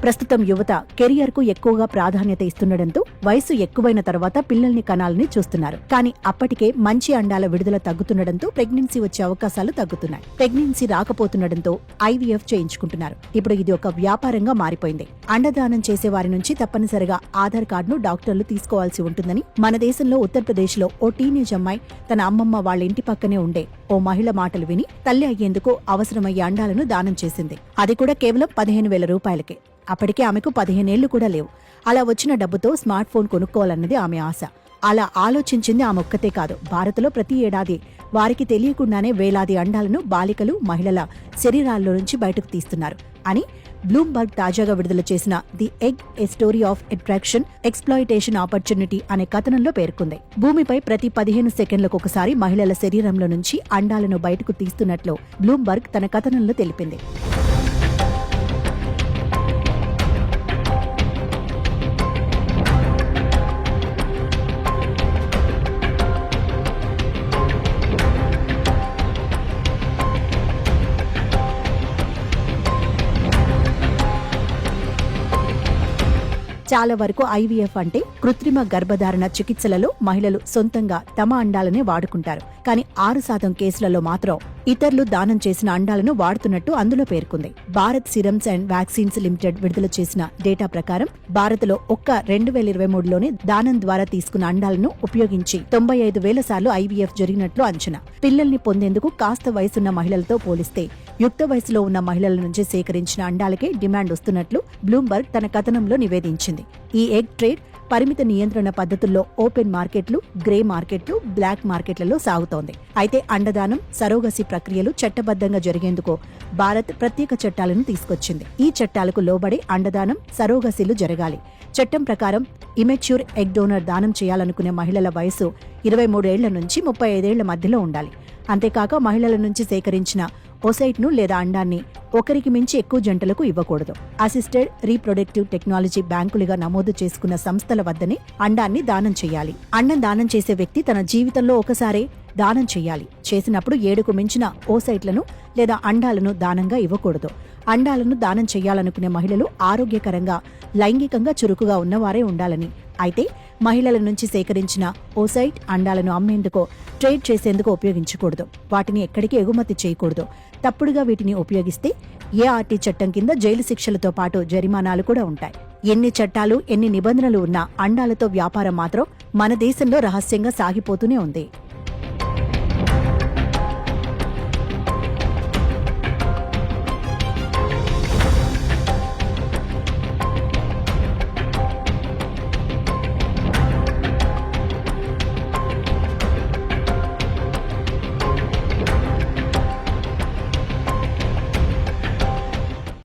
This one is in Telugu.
ప్రస్తుతం యువత కెరియర్ కు ఎక్కువగా ప్రాధాన్యత ఇస్తుండటంతో వయసు ఎక్కువైన తర్వాత పిల్లల్ని కనాలని చూస్తున్నారు. కానీ అప్పటికే మంచి అండాల విడుదల తగ్గుతుండటంతో ప్రెగ్నెన్సీ వచ్చే అవకాశాలు తగ్గుతున్నాయి. ప్రెగ్నెన్సీ రాకపోతుండటంతో ఐవీఎఫ్ చేయించుకుంటున్నారు. ఇప్పుడు ఇది ఒక వ్యాపారంగా మారిపోయింది. అండదానం చేసే వారి నుంచి తప్పనిసరిగా ఆధార్ కార్డును డాక్టర్లు తీసుకోవాల్సి ఉంటుందని మన దేశంలో ఉత్తరప్రదేశ్ లో ఓ టీనేజ్ అమ్మాయి తన అమ్మమ్మ వాళ్ళ ఇంటి పక్కనే ఉండే ఓ మహిళ మాటలు విని తల్లి అయ్యేందుకు అవసరమయ్యే అండాలను దానం చేసింది. అది కూడా కేవలం 15,000 రూపాయలకే. అప్పటికే ఆమెకు 15 ఏళ్లు కూడా లేవు. అలా వచ్చిన డబ్బుతో స్మార్ట్ ఫోన్ కొనుక్కోవాలన్నది ఆమె ఆశ. అలా ఆలోచించింది ఆమె ఒక్కతే కాదు. భారత్లో ప్రతి ఏడాది వారికి తెలియకుండానే వేలాది అండాలను బాలికలు, మహిళల శరీరాల్లో నుంచి బయటకు తీస్తున్నారు అని బ్లూంబర్గ్ తాజాగా విడుదల చేసిన the egg A story of attraction, exploitation opportunity అనే కథనంలో పేర్కొంది. భూమిపై ప్రతి 15 సెకండ్లకు ఒకసారి మహిళల శరీరంలో నుంచి అండాలను బయటకు తీస్తున్నట్లు బ్లూంబర్గ్ తన కథనంలో తెలిపింది. చాలా వరకు ఐవీఎఫ్ అంటే కృత్రిమ గర్భధారణ చికిత్సలలో మహిళలు సొంతంగా తమ అండాలనే వాడుకుంటారు. కానీ 6% కేసులలో మాత్రం ఇతరులు దానం చేసిన అండాలను వాడుతున్నట్టు అందులో పేర్కొంది. Bharat serums and vaccines limited విడుదల చేసిన డేటా ప్రకారం భారత్లో ఒక్క 2023లోనే దానం ద్వారా తీసుకున్న అండాలను ఉపయోగించి 95,000 సార్లు ఐవీఎఫ్ జరిగినట్లు అంచనా. పిల్లల్ని పొందేందుకు కాస్త వయసున్న మహిళలతో పోలిస్తే యుక్త వయసులో ఉన్న మహిళల నుంచి సేకరించిన అండాలకే డిమాండ్ వస్తున్నట్లు బ్లూంబర్గ్ తన కథనంలో నివేదించింది. ఈ ఎగ్ ట్రేడ్ పరిమిత నియంత్రణ పద్ధతుల్లో ఓపెన్ మార్కెట్లు, గ్రే మార్కెట్లు, బ్లాక్ మార్కెట్లలో సాగుతోంది. అయితే అండదానం, సరోగసి ప్రక్రియలు చట్టబద్ధంగా జరిగేందుకు భారత్ ప్రత్యేక చట్టాలను తీసుకొచ్చింది. ఈ చట్టాలకు లోబడే అండదానం, సరోగసిలు జరగాలి. చట్టం ప్రకారం ఇమెచ్యూర్ ఎగ్ డోనర్ దానం చేయాలనుకునే మహిళల వయసు 23 ఏళ్ల నుంచి 35 ఏళ్ల మధ్యలో ఉండాలి. అంతేకాక మహిళల నుంచి సేకరించిన ఓసైట్ను లేదా అండాన్ని ఒకరికి మించి ఎక్కువ జంటలకు ఇవ్వకూడదు. అసిస్టెడ్ రీప్రొడక్టివ్ టెక్నాలజీ బ్యాంకులుగా నమోదు చేసుకున్న సంస్థల వద్దనే అండాన్ని దానం చేయాలి. అండం దానం చేసే వ్యక్తి తన జీవితంలో ఒకసారే దానం చేయాలి. చేసినప్పుడు 7కు మించిన ఓసైట్లను లేదా అండాలను దానంగా ఇవ్వకూడదు. అండాలను దానం చేయాలనుకునే మహిళలు ఆరోగ్యకరంగా, లైంగికంగా చురుకుగా ఉన్నవారే ఉండాలని, అయితే మహిళల నుంచి సేకరించిన ఓసైట్ అండాలను అమ్మేందుకో, ట్రేడ్ చేసేందుకు ఉపయోగించకూడదు. వాటిని ఎక్కడికి ఎగుమతి చేయకూడదు. తప్పుడుగా వీటిని ఉపయోగిస్తే ఏఆర్టీ చట్టం కింద జైలు శిక్షలతో పాటు జరిమానాలు కూడా ఉంటాయి. ఎన్ని చట్టాలు, ఎన్ని నిబంధనలు ఉన్నా అండాలతో వ్యాపారం మాత్రం మన దేశంలో రహస్యంగా సాగిపోతూనే ఉంది.